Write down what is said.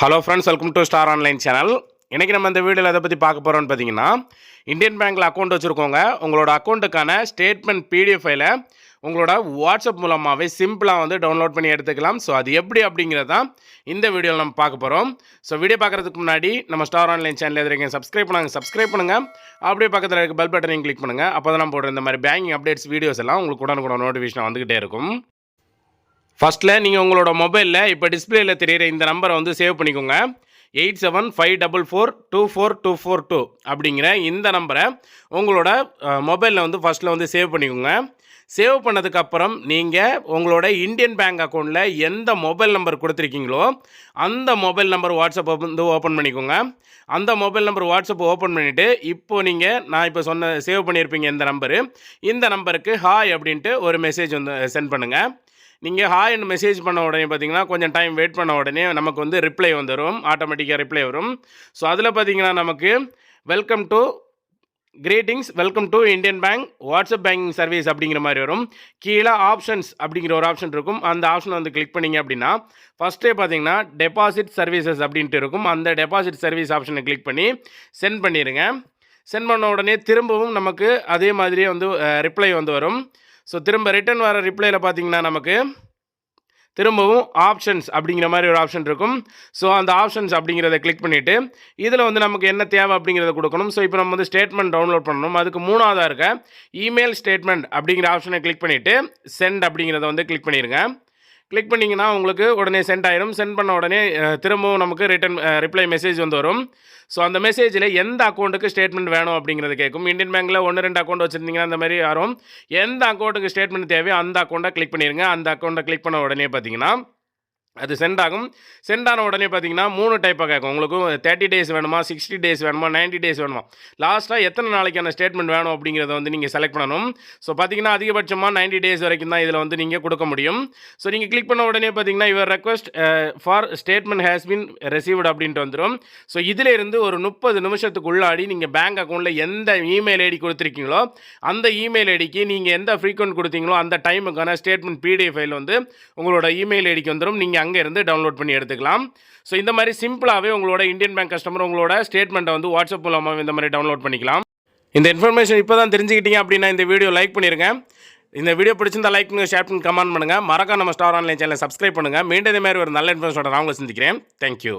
Hello friends, welcome to star online channel. இன்றைக்கி நம்ம இந்த வீடியோவில் எதை பற்றி பார்க்க போகிறோம்னு பார்த்தீங்கன்னா, இந்தியன் பேங்க்கில் அக்கௌண்ட் வச்சுருக்கோங்க. உங்களோட அக்கௌண்ட்டுக்கான ஸ்டேட்மெண்ட் பிடிஎஃப் ஃபைலை உங்களோட வாட்ஸ்அப் மூலமாகவே சிம்பிளாக வந்து டவுன்லோட் பண்ணி எடுத்துக்கலாம். ஸோ அது எப்படி அப்படிங்கிறது தான் இந்த வீடியோவில் நம்ம பார்க்க போகிறோம். ஸோ வீடியோ பார்க்குறதுக்கு முன்னாடி நம்ம ஸ்டார் ஆன்லைன் சேனல் எதிர்க்க சப்ஸ்கிரைப் பண்ணுங்கள். அப்படியே பக்கத்தில் இருக்க பெல் பட்டனையும் கிளிக் பண்ணுங்கள். அப்போ தான் நம்ம போடுற இந்த மாதிரி பேங்கிங் அப்டேட்ஸ் வீடியோஸ் எல்லாம் உங்களுக்கு உடனுக்குடன் நோட்டிஃபிகேஷன் வந்துக்கிட்டே இருக்கும். ஃபஸ்ட்டில் நீங்கள் உங்களோட மொபைலில் இப்போ டிஸ்பிளேயில் தெரிகிற இந்த நம்பரை வந்து சேவ் பண்ணிக்கோங்க. 8754424242 அப்படிங்கிற இந்த நம்பரை உங்களோட மொபைலில் வந்து ஃபஸ்ட்டில் வந்து சேவ் பண்ணிக்கோங்க. சேவ் பண்ணதுக்கப்புறம் நீங்கள் உங்களோட இந்தியன் பேங்க் அக்கௌண்ட்டில் எந்த மொபைல் நம்பர் கொடுத்துருக்கீங்களோ அந்த மொபைல் நம்பர் வாட்ஸ்அப் வந்து ஓப்பன் பண்ணிக்கோங்க. அந்த மொபைல் நம்பர் வாட்ஸ்அப் ஓப்பன் பண்ணிவிட்டு இப்போது நான் இப்போ சொன்ன சேவ் பண்ணியிருப்பீங்க இந்த நம்பருக்கு ஹாய் அப்படின்ட்டு ஒரு மெசேஜ் வந்து சென்ட் பண்ணுங்கள். நீங்கள் ஹாய்னு மெசேஜ் பண்ண உடனே பார்த்தீங்கன்னா கொஞ்சம் டைம் வெயிட் பண்ண உடனே நமக்கு வந்து ரிப்ளை வந்துடும், ஆட்டோமேட்டிக்காக ரிப்ளை வரும். ஸோ அதில் பார்த்தீங்கன்னா நமக்கு welcome to Indian bank WhatsApp banking service அப்படிங்கிற மாதிரி வரும். கீழே ஆப்ஷன்ஸ் அப்படிங்கிற ஒரு ஆப்ஷன் இருக்கும். அந்த ஆப்ஷனை வந்து கிளிக் பண்ணிங்க அப்படின்னா ஃபஸ்ட்டே பார்த்தீங்கன்னா டெபாசிட் சர்வீசஸ் அப்படின்ட்டு இருக்கும். அந்த டெபாசிட் சர்வீஸ் ஆப்ஷனை கிளிக் பண்ணி சென்ட் பண்ணிடுங்க. சென்ட் பண்ண உடனே திரும்பவும் நமக்கு அதே மாதிரியே வந்து ரிப்ளை வந்து வரும். ஸோ திரும்ப ரிட்டன் வர ரிப்ளையில் பார்த்தீங்கன்னா நமக்கு திரும்பவும் ஆப்ஷன்ஸ் அப்படிங்கிற மாதிரி ஒரு ஆப்ஷன் இருக்கும். ஸோ அந்த ஆப்ஷன்ஸ் அப்படிங்கிறத கிளிக் பண்ணிவிட்டு இதில் வந்து நமக்கு என்ன தேவை அப்படிங்கிறத கொடுக்கணும். ஸோ இப்போ நம்ம வந்து ஸ்டேட்மெண்ட் டவுன்லோட் பண்ணணும். அதுக்கு மூணாவதாக இருக்க இமெயில் ஸ்டேட்மெண்ட் அப்படிங்கிற ஆப்ஷனை கிளிக் பண்ணிவிட்டு சென்ட் அப்படிங்கிறத வந்து கிளிக் பண்ணிடுங்க. கிளிக் பண்ணிங்கன்னா உங்களுக்கு உடனே சென்ட் ஆயிடும். சென்ட் பண்ண உடனே திரும்பவும் நமக்கு ரிப்ளை மெசேஜ் வந்து வரும். ஸோ அந்த மெசேஜில் எந்த அக்கௌண்ட்டுக்கு ஸ்டேட்மெண்ட் வேணும் அப்படிங்கிறது கேட்கும். இந்தியன் பேங்க்கில் 1-2 அக்கௌண்ட் வச்சுருந்தீங்கன்னா அந்த மாதிரி யாரும் எந்த அக்கௌண்ட்டுக்கு ஸ்டேட்மெண்ட் தேவையோ அந்த அக்கௌண்ட்டை கிளிக் பண்ணிடுங்க. அந்த அக்கௌண்ட்டை கிளிக் பண்ண உடனே பார்த்தீங்கன்னா அது சென்ட் ஆகும். சென்ட் ஆன உடனே பார்த்தீங்கன்னா 3 டைப்பாக கேட்கும். உங்களுக்கு 30 டேஸ் வேணுமா, 60 டேஸ் வேணுமா, 90 டேஸ் வேணுமா, லாஸ்ட்டாக எத்தனை நாளைக்கான ஸ்டேட்மெண்ட் வேணும் அப்படிங்கிறத வந்து நீங்கள் செலக்ட் பண்ணணும். ஸோ பார்த்தீங்கன்னா அதிகபட்சமாக 90 டேஸ் வரைக்கும் தான் இதில் வந்து நீங்கள் கொடுக்க முடியும். ஸோ நீங்கள் கிளிக் பண்ண உடனே பார்த்தீங்கன்னா your request for statement has been received அப்படின்ட்டு வந்துடும். ஸோ இதில் இருந்து ஒரு 30 நிமிஷத்துக்கு உள்ளாடி நீங்கள் பேங்க் அக்கௌண்ட்டில் எந்த இமெயில் ஐடி கொடுத்துருக்கீங்களோ அந்த இமெயில் ஐடிக்கு நீங்கள் எந்த ஃப்ரீக்வெண்ட் கொடுத்தீங்களோ அந்த டைமுக்கான ஸ்டேட்மெண்ட் பிடிஎஃப் ஃபைல் வந்து உங்களோட இமெயில் ஐடிக்கு வந்துடும். நீங்கள் அங்கே இருந்து டவுன்லோட் பண்ணி எடுத்துக்கலாம். ஸோ இந்த மாதிரி சிம்பிளாகவே உங்களோட இந்தியன் பேங்க் கஸ்டமர் உங்களோட ஸ்டேட்மெண்ட்டை வந்து வாட்ஸ்அப் மூலமாக இந்த மாதிரி டவுன்லோட் பண்ணிக்கலாம். இந்த இன்ஃபர்மேஷன் இப்போ தான் தெரிஞ்சுக்கிட்டீங்க அப்படின்னா இந்த வீடியோ லைக் பண்ணிடுங்க. இந்த வீடியோ பிடிச்சிருந்தா லைக் பண்ணுங்கள், ஷேர் பண்ணி கமெண்ட் பண்ணுங்கள். மறக்காம நம்ம ஸ்டார் ஆன்லைன் சேனலை சப்ஸ்கிரைப் பண்ணுங்கள். மீண்டும் இதே மாதிரி ஒரு நல்ல இன்ஃபர்மேஷனோட நான் உங்களை சந்திக்கிறேன். தேங்க்யூ.